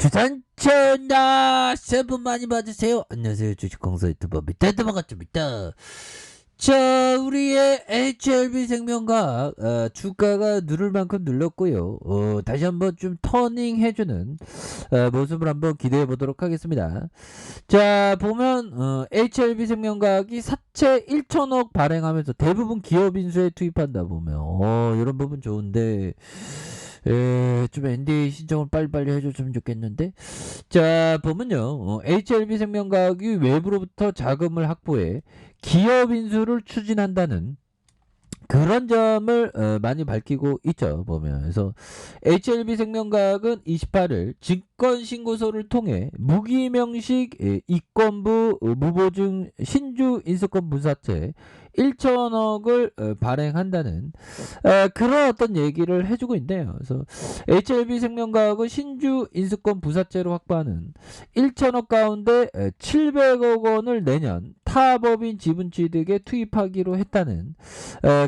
주산천나 새해 복 많이 받으세요. 안녕하세요. 주식공사 유튜버 밑에도 반갑습니다. 자, 우리의 HLB생명과 주가가 누를 만큼 눌렀고요. 다시 한번 좀 터닝 해주는 모습을 한번 기대해 보도록 하겠습니다. 자, 보면 HLB생명과학이 사채 1천억 발행하면서 대부분 기업 인수에 투입한다 보면 이런 부분 좋은데 좀 NDA 신청을 빨리빨리 해줬으면 좋겠는데. 자, 보면요, HLB생명과학이 외부로부터 자금을 확보해 기업 인수를 추진한다는 그런 점을 많이 밝히고 있죠. 보면 그래서 HLB생명과학은 28일 증권신고서를 통해 무기명식 이권부 무보증 신주 인수권 분사채 1천억을 발행한다는 그런 어떤 얘기를 해주고 있네요. 그래서 HLB생명과학은 신주 인수권 부사채로 확보하는 1천억 가운데 700억 원을 내년 타법인 지분취득에 투입하기로 했다는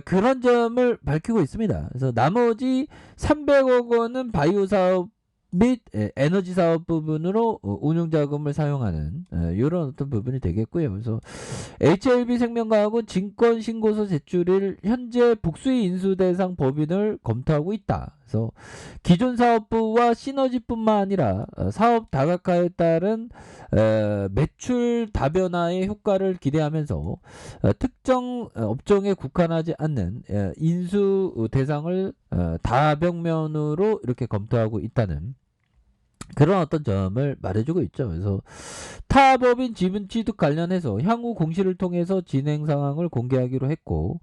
그런 점을 밝히고 있습니다. 그래서 나머지 300억 원은 바이오 사업 및 에너지 사업 부분으로 운용자금을 사용하는 이런 어떤 부분이 되겠고요. 그래서 HLB생명과학은 증권신고서 제출일 현재 복수의 인수 대상 법인을 검토하고 있다. 그래서 기존 사업부와 시너지뿐만 아니라 사업 다각화에 따른 매출 다변화의 효과를 기대하면서 특정 업종에 국한하지 않는 인수 대상을 다방면으로 이렇게 검토하고 있다는 그런 어떤 점을 말해주고 있죠. 그래서 타법인 지분 취득 관련해서 향후 공시를 통해서 진행 상황을 공개하기로 했고,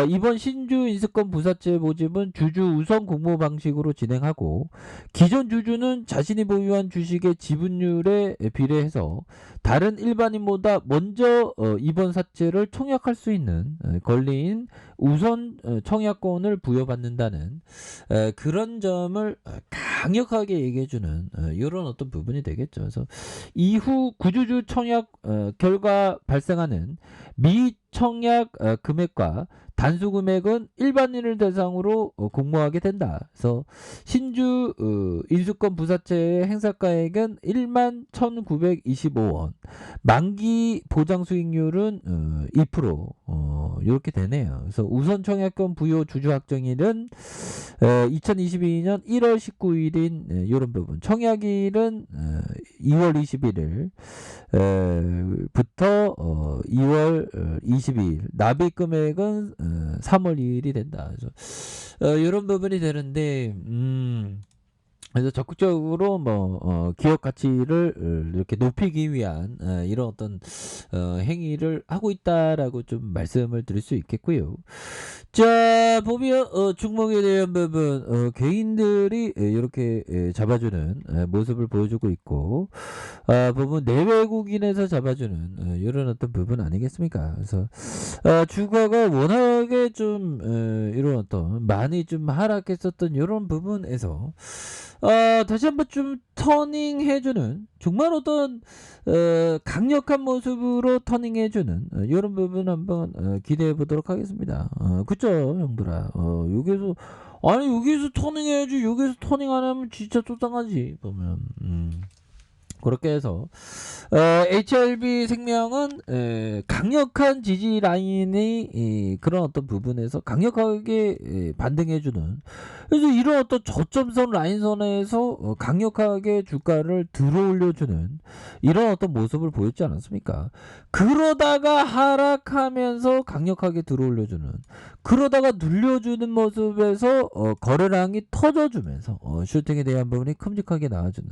이번 신주 인수권 부사채 모집은 주주 우선 공모 방식으로 진행하고, 기존 주주는 자신이 보유한 주식의 지분율에 비례해서 다른 일반인보다 먼저 이번 사채를 청약할 수 있는 권리인 우선 청약권을 부여받는다는 그런 점을 강력하게 얘기해주는 이런 어떤 부분이 되겠죠. 그래서 이후 구주주 청약 결과 발생하는 미청약 금액과 단수 금액은 일반인을 대상으로 공모하게 된다. 그래서 신주 인수권 부사채의 행사가액은 1만 1,925원, 만기 보장 수익률은 2% 이렇게 되네요. 그래서 우선 청약권 부여 주주 확정일은 2022년 1월 19일인 이런 부분, 청약일은 2월 21일 부터 2월 22일, 납입 금액은 3월 2일이 된다. 그래서 이런 부분이 되는데 그래서 적극적으로 기업 가치를 이렇게 높이기 위한 이런 어떤 행위를 하고 있다라고 좀 말씀을 드릴 수 있겠고요. 자, 보면 종목에 대한 부분 개인들이 이렇게 잡아주는 모습을 보여주고 있고, 보면 내외국인에서 잡아주는 이런 어떤 부분 아니겠습니까? 그래서 주가가 워낙에 좀 이런 어떤 많이 좀 하락했었던 이런 부분에서 다시 한번 좀 터닝 해주는, 정말 어떤 강력한 모습으로 터닝 해주는 이런 부분 한번 기대해 보도록 하겠습니다. 그쵸, 형들아? 여기서, 아니, 여기서 터닝 해야지, 여기서 터닝 안 하면 진짜 쫓아가지, 보면. 그렇게 해서 HLB 생명은 강력한 지지 라인의 그런 어떤 부분에서 강력하게 반등해주는, 그래서 이런 어떤 저점선 라인선에서 강력하게 주가를 들어올려주는 이런 어떤 모습을 보였지 않았습니까? 그러다가 하락하면서 강력하게 들어올려주는, 그러다가 눌려주는 모습에서 거래량이 터져주면서 슈팅에 대한 부분이 큼직하게 나와주는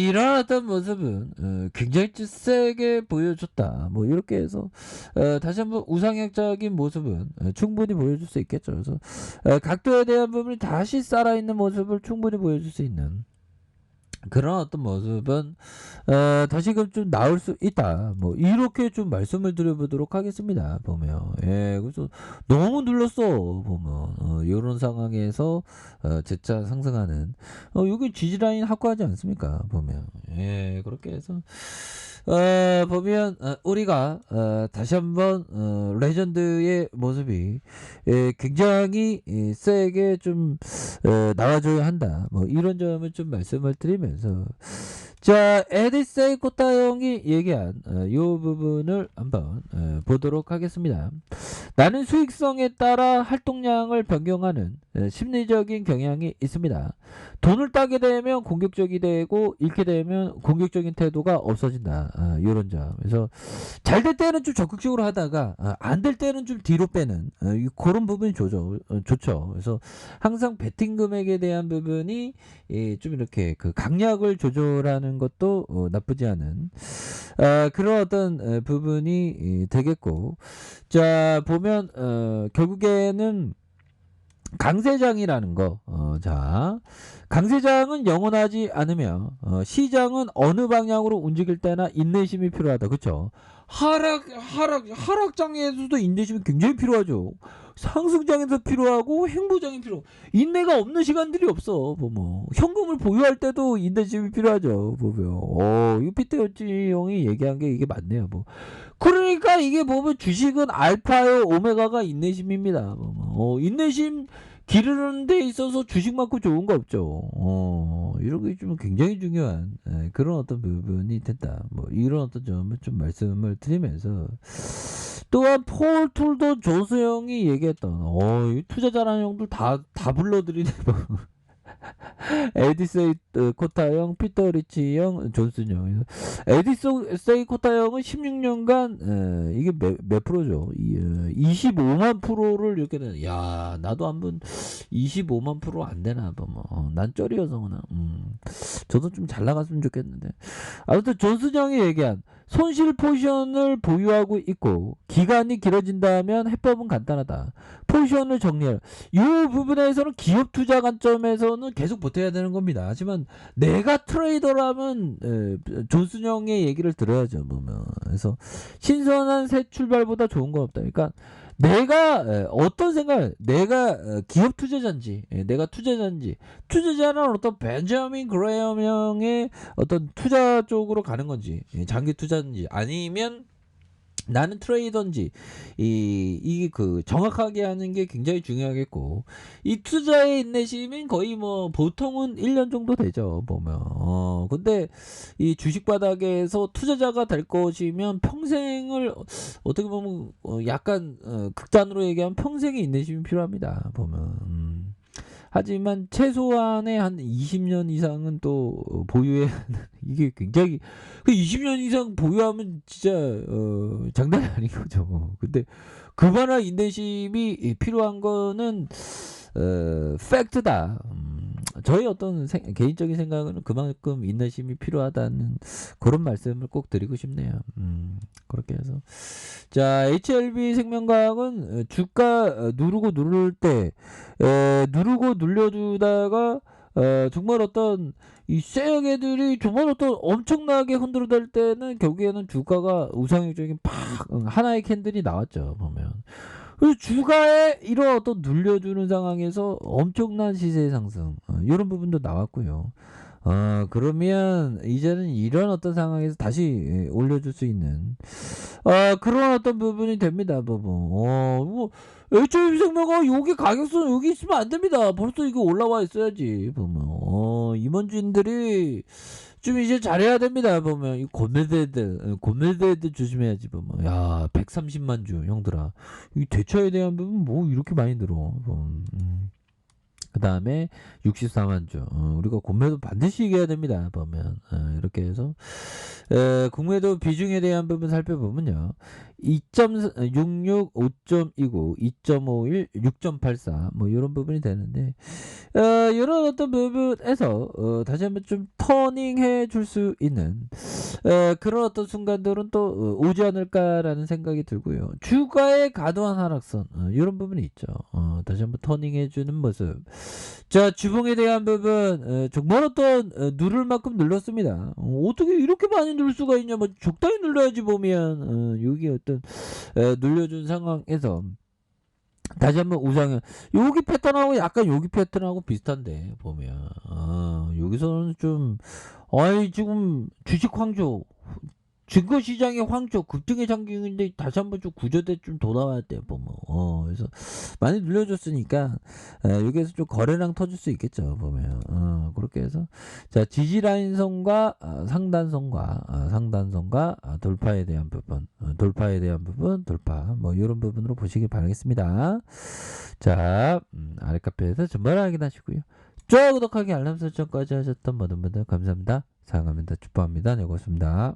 이런 어떤 모습은 굉장히 세게 보여줬다. 뭐 이렇게 해서 다시 한번 우상향적인 모습은 충분히 보여줄 수 있겠죠. 그래서 각도에 대한 부분이 다시 살아있는 모습을 충분히 보여줄 수 있는 그런 어떤 모습은 다시금 좀 나올 수 있다. 뭐 이렇게 좀 말씀을 드려보도록 하겠습니다. 보면 그래서 너무 눌렀어. 보면 이런 상황에서 재차 상승하는 여기 지지라인 확고하지 않습니까? 보면 예, 그렇게 해서 보면 우리가 다시 한번 레전드의 모습이 굉장히 세게 좀 나와줘야 한다. 뭐 이런 점을 좀 말씀을 드리면서 자, 에디세이 코타 형이 얘기한 요 부분을 한번 보도록 하겠습니다. 나는 수익성에 따라 활동량을 변경하는 심리적인 경향이 있습니다. 돈을 따게 되면 공격적이 되고 잃게 되면 공격적인 태도가 없어진다. 이런 점. 그래서 잘 될 때는 좀 적극적으로 하다가 안 될 때는 좀 뒤로 빼는 그런 부분이 좋죠. 그래서 항상 베팅 금액에 대한 부분이 좀 이렇게 그 강약을 조절하는 것도 나쁘지 않은 그런 어떤 부분이 되겠고 자 보면 결국에는 강세장이라는 거. 자, 강세장은 영원하지 않으며 시장은 어느 방향으로 움직일 때나 인내심이 필요하다. 그렇죠? 하락장에서도 인내심이 굉장히 필요하죠. 상승장에서 필요하고 행보장이 필요. 인내가 없는 시간들이 없어. 보면 현금을 보유할 때도 인내심이 필요하죠. 보면 유피터 형이 얘기한 게 이게 맞네요. 뭐 그러니까 이게 보면 주식은 알파요 오메가가 인내심입니다. 인내심 기르는 데 있어서 주식만큼 좋은 거 없죠. 이런 게 좀 굉장히 중요한 그런 어떤 부분이 된다. 뭐 이런 어떤 점을 좀 말씀을 드리면서 또한 폴 툴도 조수영이 얘기했던 이 투자자라는 형들 다 불러들이네. 에디세이 코타 형, 피터 리치 형, 존슨 형. 에디세이 코타 형은 16년간 이게 몇 프로죠? 25만 프로를 이렇게 되는. 야, 나도 한번 25만 프로 안 되나 봐. 난 쩔이어서 그나. 저도 좀 잘 나갔으면 좋겠는데. 아무튼 존슨 형이 얘기한 손실 포지션을 보유하고 있고 기간이 길어진다면 해법은 간단하다. 포지션을 정리해라. 이 부분에서는 기업 투자 관점에서는 계속 버텨야 되는 겁니다. 하지만 내가 트레이더라면 존슨형의 얘기를 들어야죠. 보면 그래서 신선한 새 출발보다 좋은 건 없다. 그러니까 내가 어떤 생각, 내가 기업 투자자인지, 내가 투자자인지, 투자자는 어떤 벤자민 그레이엄 형의 어떤 투자 쪽으로 가는 건지, 장기 투자인지, 아니면 나는 트레이더인지 이 그 정확하게 하는 게 굉장히 중요하겠고 이 투자의 인내심은 거의 뭐 보통은 1년 정도 되죠 보면 근데 이 주식 바닥에서 투자자가 될 것이면 평생을 어떻게 보면 약간 극단으로 얘기하면 평생의 인내심이 필요합니다 보면 하지만 최소한의 한 20년 이상은 또 보유해야 하는 이게 굉장히 그 20년 이상 보유하면 진짜 장난이 아닌 거죠. 근데 그만한 인내심이 필요한 거는 팩트다. 저희 어떤 개인적인 생각은 그만큼 인내심이 필요하다는 그런 말씀을 꼭 드리고 싶네요. 그렇게 해서 자 HLB 생명과학은 주가 누르고 누를 때 누르고 눌려주다가 정말 어떤 이 쇠약애들이 정말 어떤 엄청나게 흔들어댈 때는 결국에는 주가가 우상향적인 팍 하나의 캔들이 나왔죠 보면 그래서 주가에 이런 어떤 눌려주는 상황에서 엄청난 시세 상승 이런 부분도 나왔고요. 그러면 이제는 이런 어떤 상황에서 다시 올려줄 수 있는 그런 어떤 부분이 됩니다. 뭐 HOB 생명과 여기 가격선 여기 있으면 안 됩니다. 벌써 이거 올라와 있어야지. 보면 임원진들이 좀 이제 잘해야 됩니다. 보면 이 고멜드애들 조심해야지. 보면 야 130만 주 형들아 이 대처에 대한 부분 뭐 이렇게 많이 들어. 그 다음에 64만 주 우리가 공매도 반드시 이겨야 됩니다 보면 이렇게 해서 공매도 비중에 대한 부분 살펴보면요 2.66 5.29 2.51 6.84 뭐 이런 부분이 되는데 이런 어떤 부분에서 다시 한번 좀 터닝해 줄 수 있는 그런 어떤 순간들은 또 오지 않을까라는 생각이 들고요. 주가의 과도한 하락선 이런 부분이 있죠. 다시 한번 터닝해 주는 모습. 자 주봉에 대한 부분 정말 어떤 누를 만큼 눌렀습니다. 어떻게 이렇게 많이 누를 수가 있냐 뭐 적당히 눌러야지 보면 여기 어떤 눌려준 상황에서 다시 한번 우상향 여기 패턴하고 약간 여기 패턴하고 비슷한데 보면 여기서는 좀 아이 지금 주식 황조, 증거시장의 황조 급등의 장경인데 다시 한번 좀 구조대 좀 돌아와야 돼 보면. 그래서 많이 눌려줬으니까 여기에서 좀 거래량 터질 수 있겠죠 보면. 그렇게 해서 자 지지라인 선과 상단선과 돌파에 대한 부분, 돌파 뭐 이런 부분으로 보시길 바라겠습니다. 자 아래 카페에서 정말 확인하시고요. 좋아요 구독하기 알람 설정까지 하셨던 모든 분들 감사합니다. 사랑합니다. 축복합니다. 네 고맙습니다.